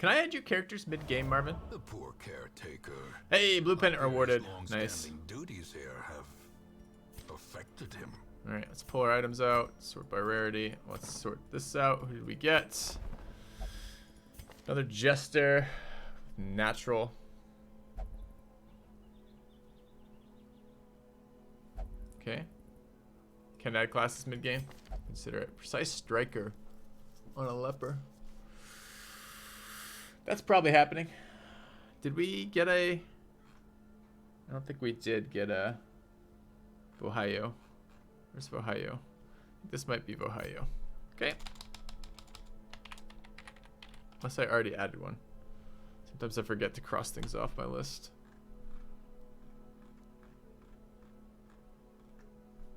Can I add your characters mid-game, Marvin? The poor caretaker. Hey, blue pennant His rewarded. long-standing Nice. duties here have affected him. All right, let's pull our items out. Sort by rarity. Let's sort this out. Who did we get? Another jester. Natural. Okay. Can add classes mid-game. Consider it. Precise striker on a leper. That's probably happening. Did we get a... I don't think we did get a Vohayo. Where's Vohayo? This might be Vohayo. Okay. Unless I already added one. Sometimes I forget to cross things off my list.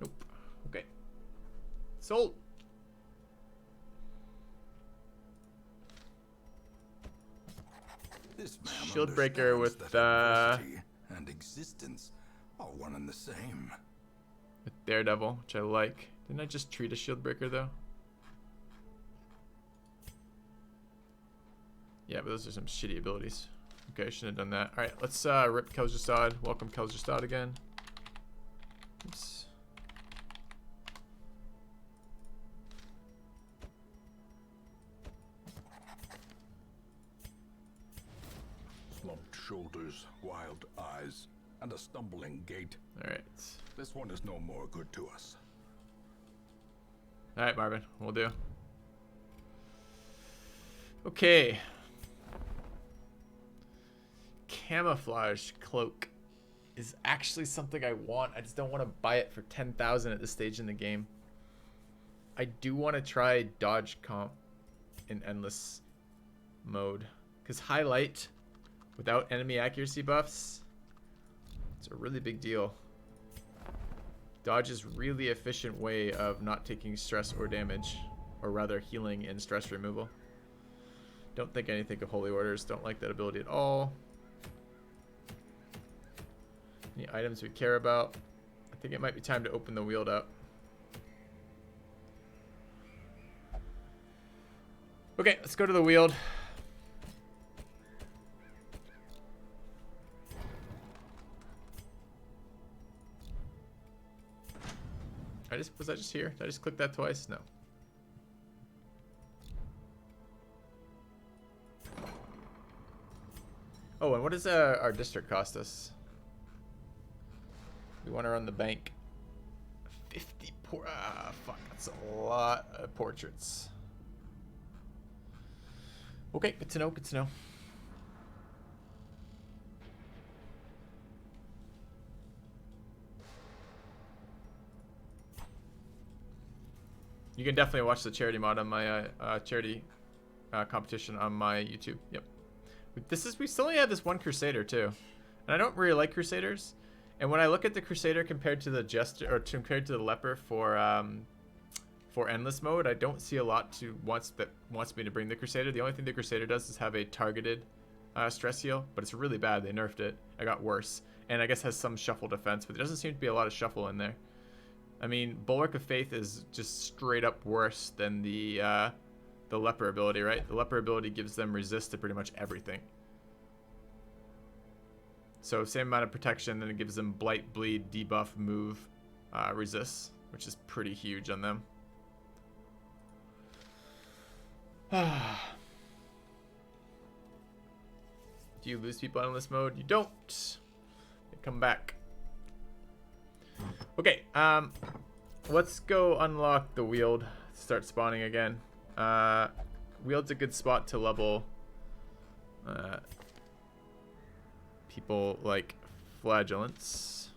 Nope. Okay. Sold. This man Shieldbreaker with adversity and existence are one and the same. with Daredevil, which I like. Didn't I just treat a Shieldbreaker though? Yeah, but those are some shitty abilities. Okay, I shouldn't have done that. Alright, let's rip Kel'Jastad. Welcome Kel'Jastad again. Oops. Slumped shoulders, wild eyes, and a stumbling gait. Alright. This one is no more good to us. Alright, Marvin. We'll do. Okay. Camouflage cloak is actually something I want. I just don't want to buy it for 10,000 at this stage in the game. I do want to try dodge comp in endless mode. Because highlight without enemy accuracy buffs, it's a really big deal. Dodge is really efficient way of not taking stress or damage, or rather healing and stress removal. Don't think anything of Holy Orders. Don't like that ability at all. Any items we care about? I think it might be time to open the Weald up. Okay, let's go to the Weald. Was I just here? Did I just click that twice? No. Oh, and what does our district cost us? We want to run the bank. 50 fuck, that's a lot of portraits. Okay, good to know, good to know. You can definitely watch the charity mod on my charity competition on my YouTube. Yep. We still only have this one Crusader too, and I don't really like Crusaders. And when I look at the Crusader compared to the Jester or compared to the Leper for endless mode, I don't see a lot that wants me to bring the Crusader. The only thing the Crusader does is have a targeted stress heal, but it's really bad. They nerfed it. It got worse, and I guess has some shuffle defense, but there doesn't seem to be a lot of shuffle in there. I mean, Bulwark of Faith is just straight up worse than the Leper ability, right? The Leper ability gives them resist to pretty much everything. So same amount of protection, then it gives them Blight, Bleed, Debuff, Move, Resist, which is pretty huge on them. Do you lose people in this mode? You don't. They come back. Okay, let's go unlock the Weald. Start spawning again. Weald's a good spot to level people like Flagellants.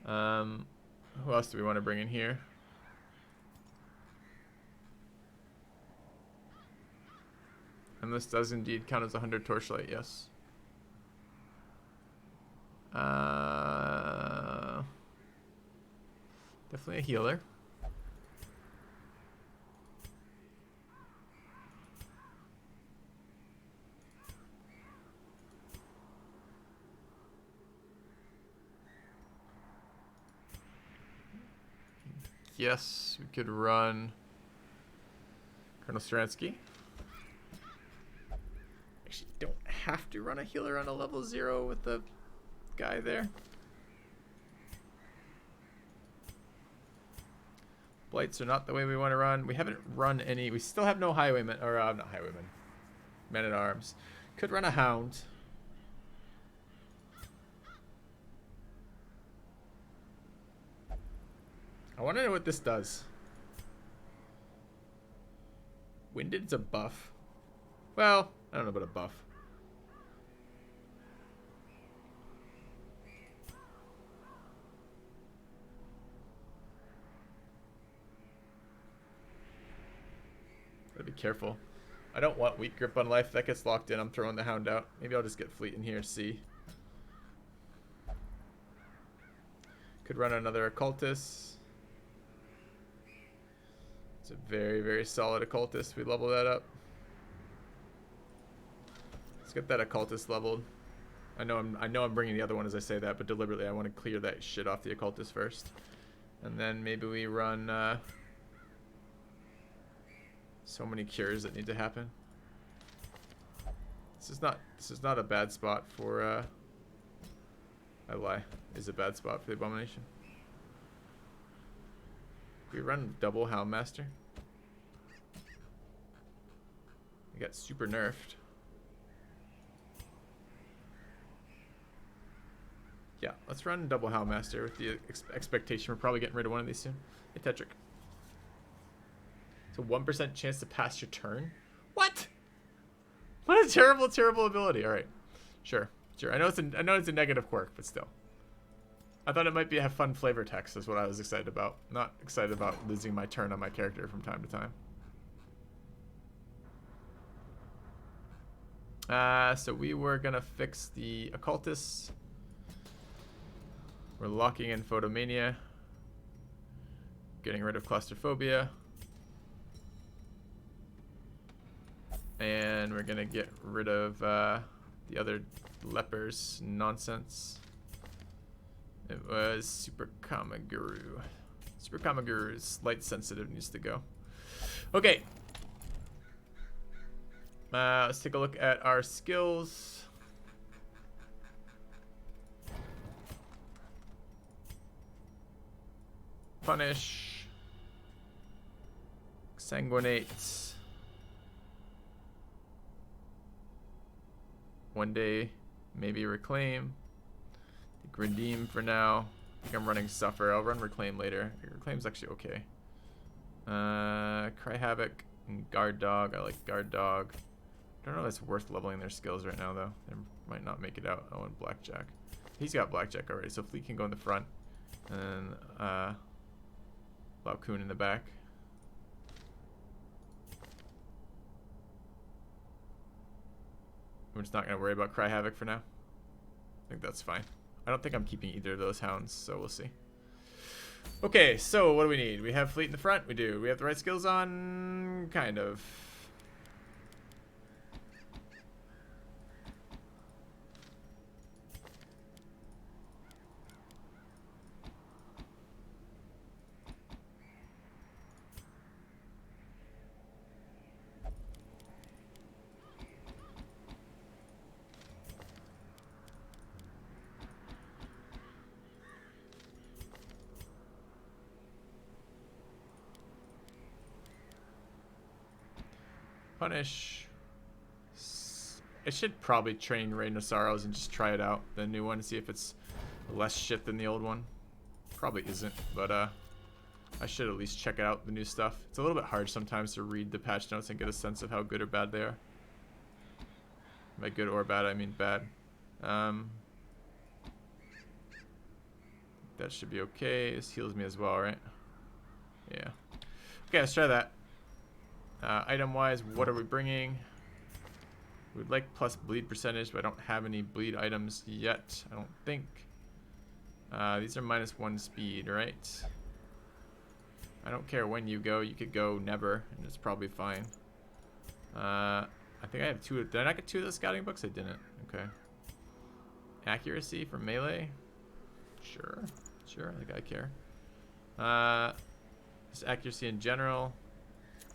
Who else do we want to bring in here? And this does indeed count as 100 Torchlight, yes. Definitely a healer. Yes, we could run Colonel Stransky. have to run a healer on a level 0 with the guy there? Blights are not the way we want to run. We haven't run any. We still have no highwaymen, or not highwaymen, men at arms. Could run a hound. I want to know what this does. Winded's a buff. Well, I don't know about a buff. Gotta be careful. I don't want weak grip on life. If that gets locked in, I'm throwing the hound out. Maybe I'll just get fleet in here, see. Could run another occultist. It's a very, very solid occultist. We level that up. Let's get that occultist leveled. I know I'm bringing the other one as I say that, but deliberately I want to clear that shit off the occultist first. And then maybe we run so many cures that need to happen. This is not a bad spot for I lie. It's a bad spot for the abomination. We run double Houndmaster. We got super nerfed. Yeah, let's run double Houndmaster with the expectation we're probably getting rid of one of these soon. Hey, Tetrick. It's a 1% chance to pass your turn? What? What a terrible, terrible ability. Alright. Sure. I know it's a negative quirk, but still. I thought it might be have fun flavor text is what I was excited about. Not excited about losing my turn on my character from time to time. So we were gonna fix the occultists. We're locking in Photomania. Getting rid of claustrophobia. And we're gonna get rid of the other lepers nonsense. It was Super Kamaguru. Super Kamaguru's light sensitive needs to go. Okay. Let's take a look at our skills. Punish. Sanguinate. One day, maybe reclaim. Redeem for now. I think I'm running Suffer. I'll run Reclaim later. Reclaim's actually okay. Cry Havoc and Guard Dog. I like Guard Dog. I don't know if it's worth leveling their skills right now, though. They might not make it out. Oh, and Blackjack. He's got Blackjack already, so Fleet can go in the front. And Laocoon in the back. We're just not going to worry about Cry Havoc for now. I think that's fine. I don't think I'm keeping either of those hounds, so we'll see. Okay, so what do we need? We have Fleet in the front? We do. We have the right skills on? Kind of. Punish. I should probably train Rhinoceros and just try it out, the new one, see if it's less shit than the old one. Probably isn't, but I should at least check out the new stuff. It's a little bit hard sometimes to read the patch notes and get a sense of how good or bad they are. By good or bad, I mean bad. That should be okay. This heals me as well, right? Yeah. Okay, let's try that. Item-wise, what are we bringing? We'd like plus bleed percentage, but I don't have any bleed items yet, I don't think. These are -1 speed, right? I don't care when you go. You could go never, and it's probably fine. I think I have 2. Did I not get 2 of the scouting books? I didn't. Okay. Accuracy for melee? Sure. Sure, I think I care. Just accuracy in general.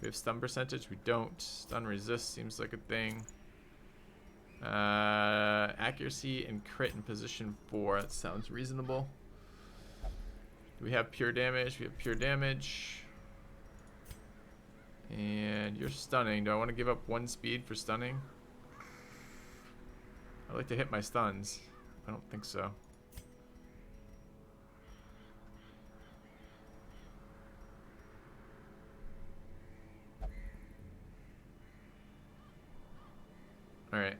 We have stun percentage. We don't. Stun resist seems like a thing. Accuracy and crit in position 4. That sounds reasonable. Do we have pure damage? We have pure damage. And you're stunning. Do I want to give up 1 speed for stunning? I like to hit my stuns. I don't think so. Alright.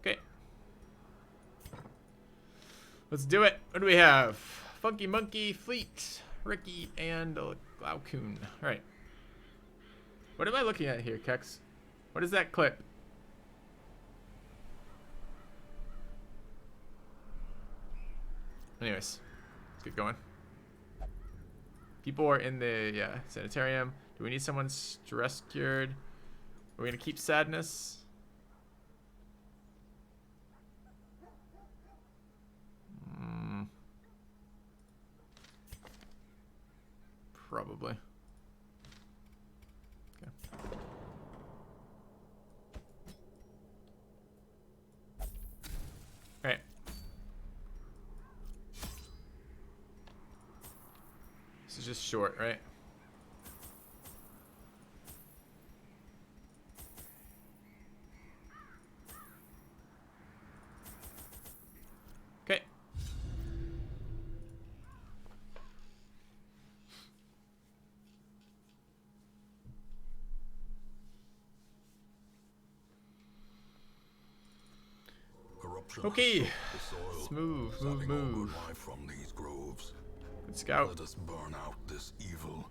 Okay. Let's do it. What do we have? Funky Monkey, Fleet, Ricky, and Glaucoon. Alright. What am I looking at here, Kex? What is that clip? Anyways, let's get going. People are in the sanitarium. Do we need someone stress cured? Are we gonna keep sadness? Probably. Okay. All right. This is just short, right? Okay. Okay. Let's move. From these groves. Good scout. Let us burn out this evil.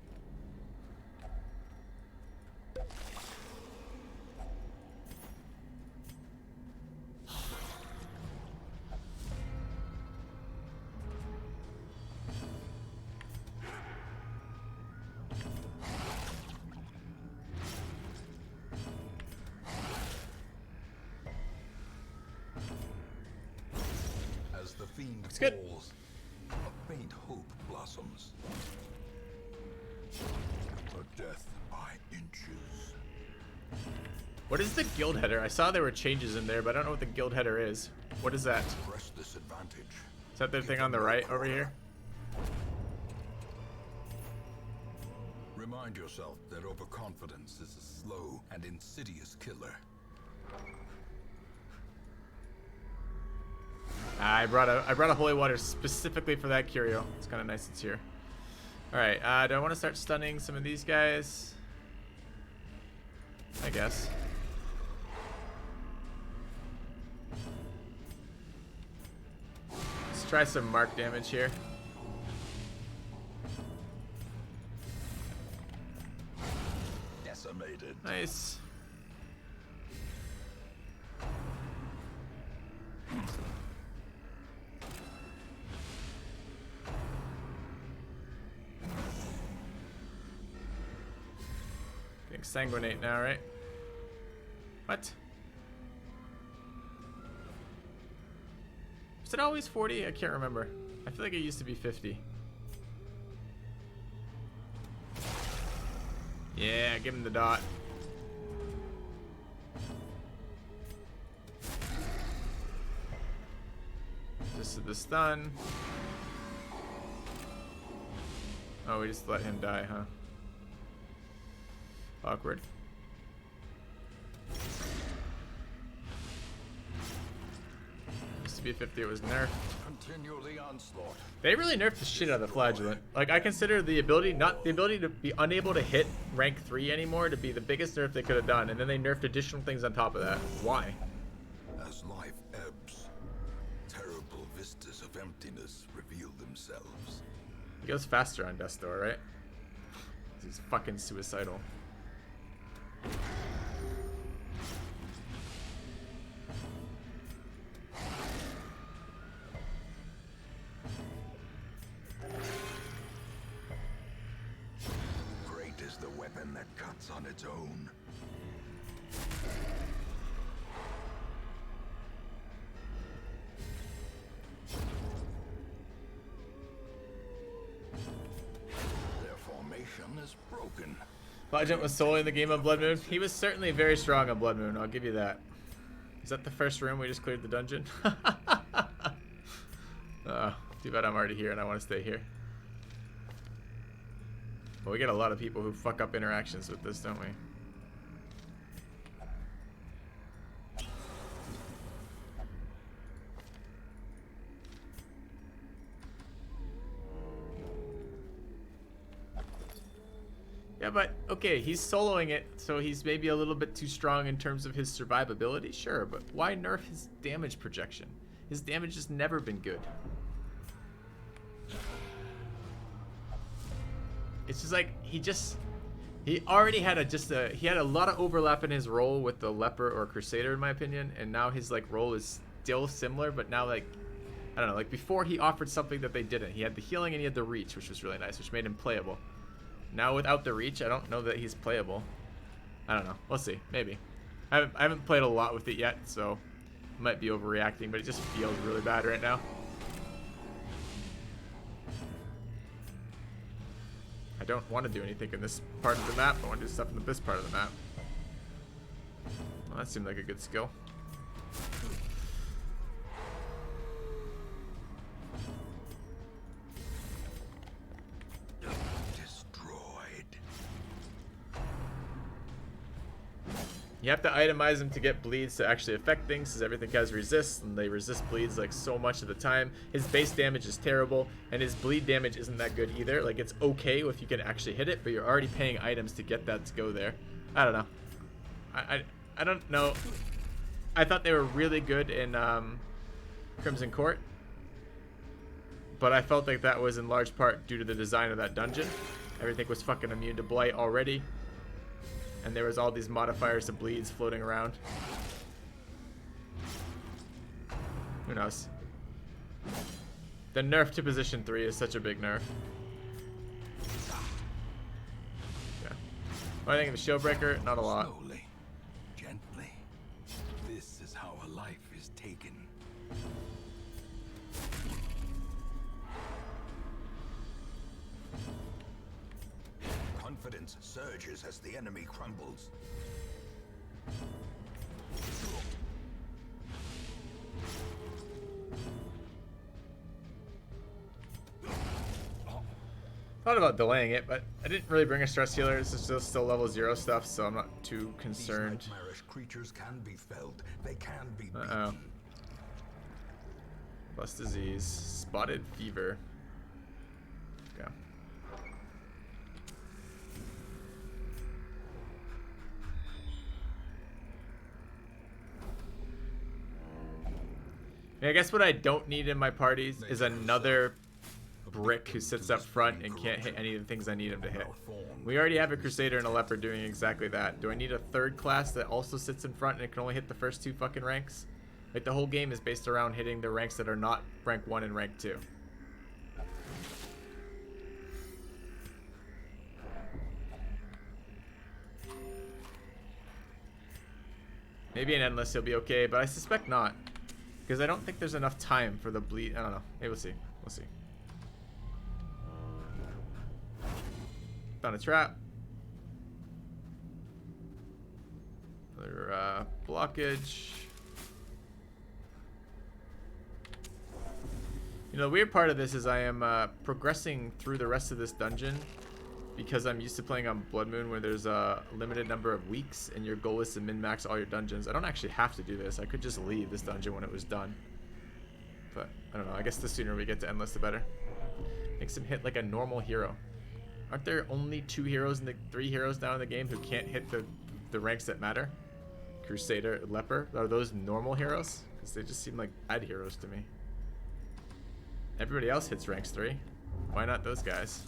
As the fiend falls, a faint hope blossoms. A death by inches. What is the guild header? I saw there were changes in there, but I don't know what the guild header is. What is that? Press this advantage. Is that the thing on the right over here? Remind yourself that overconfidence is a slow and insidious killer. I brought a holy water specifically for that curio. It's kind of nice it's here. All right, do I want to start stunning some of these guys? I guess. Let's try some mark damage here. Decimated. Nice. Getting sanguinate now, right? What? Was it always 40? I can't remember. I feel like it used to be 50. Yeah, give him the dot. This is the stun. Oh, we just let him die, huh? Awkward. Used to be 50, it was nerfed. Continue the onslaught. They really nerfed the shit out of the flagellant. Like, I consider the ability, not the ability to be unable to hit rank 3 anymore to be the biggest nerf they could have done, and then they nerfed additional things on top of that. Why? As life ebbs, terrible vistas of emptiness reveal themselves. He goes faster on Death's Door, right? He's fucking suicidal. Great is the weapon that cuts on its own. Their formation is broken. Legend was solely in the game on Blood Moon. He was certainly very strong on Blood Moon, I'll give you that. Is that the first room we just cleared the dungeon? Too bad I'm already here and I want to stay here. Well, we get a lot of people who fuck up interactions with this, don't we? Yeah, but, okay, he's soloing it, so he's maybe a little bit too strong in terms of his survivability, sure, but why nerf his damage projection? His damage has never been good. It's just like, he already had he had a lot of overlap in his role with the Leper or Crusader, in my opinion, and now his, like, role is still similar, but now, like, I don't know, like, before he offered something that they didn't. He had the healing and he had the reach, which was really nice, which made him playable. Now without the reach, I don't know that he's playable. I don't know. We'll see. Maybe. I haven't played a lot with it yet, so I might be overreacting, but it just feels really bad right now. I don't want to do anything in this part of the map. I want to do stuff in this part of the map. Well, that seemed like a good skill. You have to itemize them to get bleeds to actually affect things, because everything has resist, and they resist bleeds like so much of the time. His base damage is terrible, and his bleed damage isn't that good either. Like, it's okay if you can actually hit it, but you're already paying items to get that to go there. I don't know. I don't know. I thought they were really good in Crimson Court, but I felt like that was in large part due to the design of that dungeon. Everything was fucking immune to blight already. And there was all these modifiers to bleeds floating around. Who knows? The nerf to position 3 is such a big nerf. Yeah. What do I think of the Shieldbreaker? Not a lot. Slowly, gently. This is how a life is taken. Confidence surges as the enemy crumbles. Thought about delaying it, but I didn't really bring a stress healer. This is still level 0 stuff, so I'm not too concerned. These nightmarish creatures can be felled. They can be beaten. Uh-oh. Plus disease. Spotted fever. Okay. I guess what I don't need in my parties is another brick who sits up front and can't hit any of the things I need him to hit. We already have a Crusader and a Leper doing exactly that. Do I need a third class that also sits in front and it can only hit the first 2 fucking ranks? Like, the whole game is based around hitting the ranks that are not rank 1 and rank 2. Maybe in Endless he'll be okay, but I suspect not. Because I don't think there's enough time for the bleed. I don't know. Maybe we'll see. We'll see. Found a trap. Another blockage. You know, the weird part of this is I am progressing through the rest of this dungeon because I'm used to playing on Blood Moon where there's a limited number of weeks and your goal is to min-max all your dungeons. I don't actually have to do this. I could just leave this dungeon when it was done. But, I don't know. I guess the sooner we get to Endless, the better. Makes him hit like a normal hero. Aren't there only 2 heroes in the 3 heroes down in the game who can't hit the ranks that matter? Crusader, Leper? Are those normal heroes? Because they just seem like bad heroes to me. Everybody else hits ranks 3. Why not those guys?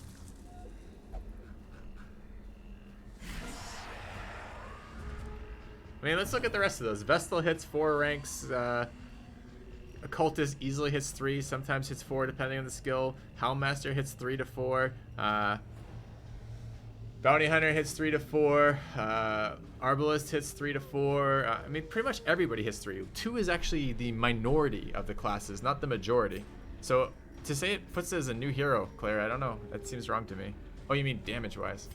I mean, let's look at the rest of those. Vestal hits 4 ranks. Occultist easily hits 3, sometimes hits 4 depending on the skill. Houndmaster hits 3 to 4. Bounty Hunter hits 3 to 4. Arbalist hits 3 to 4. I mean, pretty much everybody hits 3. 2 is actually the minority of the classes, not the majority. So to say it puts it as a new hero, Claire, I don't know. That seems wrong to me. Oh, you mean damage-wise?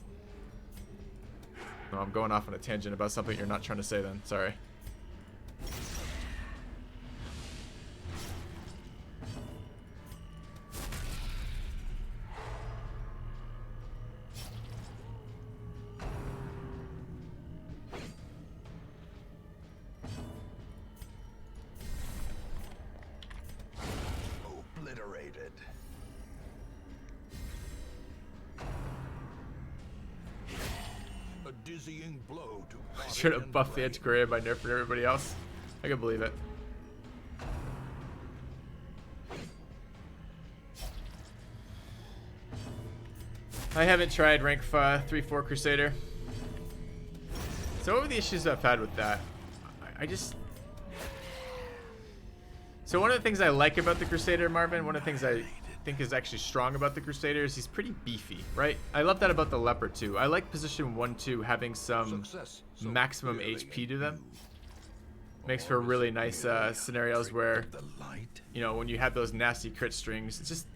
No, I'm going off on a tangent about something you're not trying to say then. Sorry. Obliterated. A dizzying blow to body Should have and buffed the brain. edge career by nerfing everybody else. I can believe it. I haven't tried rank 3-4 Crusader. So what were the issues I've had with that? I just... So one of the things I like about the Crusader, Marvin, one of the things I think is actually strong about the Crusader is he's pretty beefy, right? I love that about the Leopard too. I like position 1-2 having some Success so maximum clearly HP in to them. view. Makes for Or really is it nice merely a scenarios trick where, of the light? you know, when you have those nasty crit strings, it's just,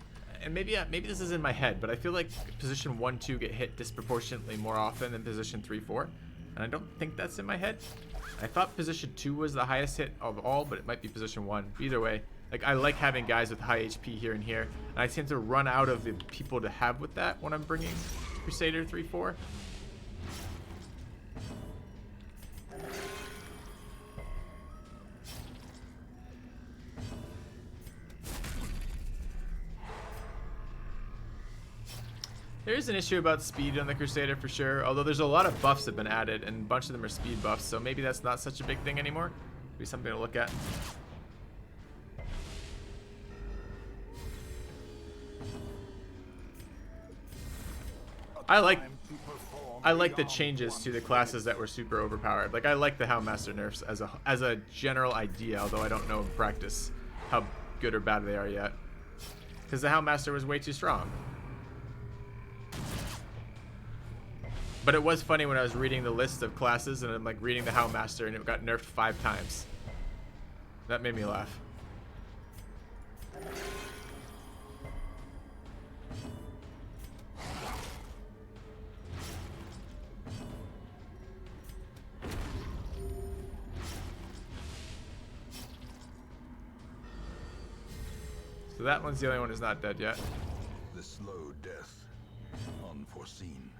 and maybe this is in my head, but I feel like position 1-2 get hit disproportionately more often than position 3-4, and I don't think that's in my head. I thought position 2 was the highest hit of all, but it might be position 1. Either way, like I like having guys with high HP here and here, and I tend to run out of the people to have with that when I'm bringing Crusader 3-4. There is an issue about speed on the Crusader for sure, although there's a lot of buffs that have been added, and a bunch of them are speed buffs, so maybe that's not such a big thing anymore. Be something to look at. I like the changes to the classes that were super overpowered. Like I like the Houndmaster nerfs as a general idea, although I don't know in practice how good or bad they are yet. Because the Houndmaster was way too strong. But it was funny when I was reading the list of classes and I'm like reading the Houndmaster and it got nerfed 5 times. That made me laugh. So that one's the only one who's not dead yet. The slow death. Unforeseen.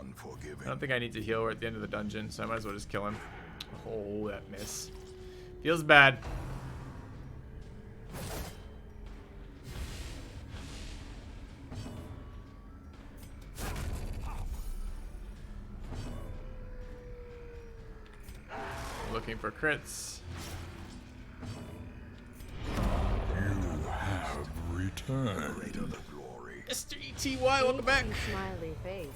Unforgiving. I don't think I need to heal. We're at the end of the dungeon, so I might as well just kill him. Oh, that miss. Feels bad. Looking for crits. You have returned. Greater the glory. Mr. ETY, welcome back. Smiley face.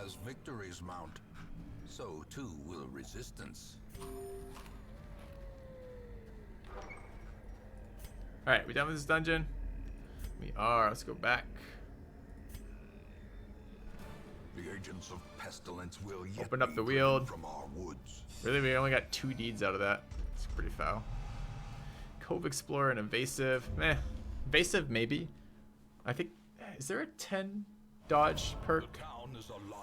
As victories mount, so too will resistance. Alright, we done with this dungeon? We are. Let's go back. The agents of pestilence will yet Open up be the driven Weald. from our woods. Really, we only got 2 deeds out of that. It's pretty foul. Cove Explorer and Evasive. Meh. Evasive, maybe. I think... Is there a 10 dodge perk? The town is alive.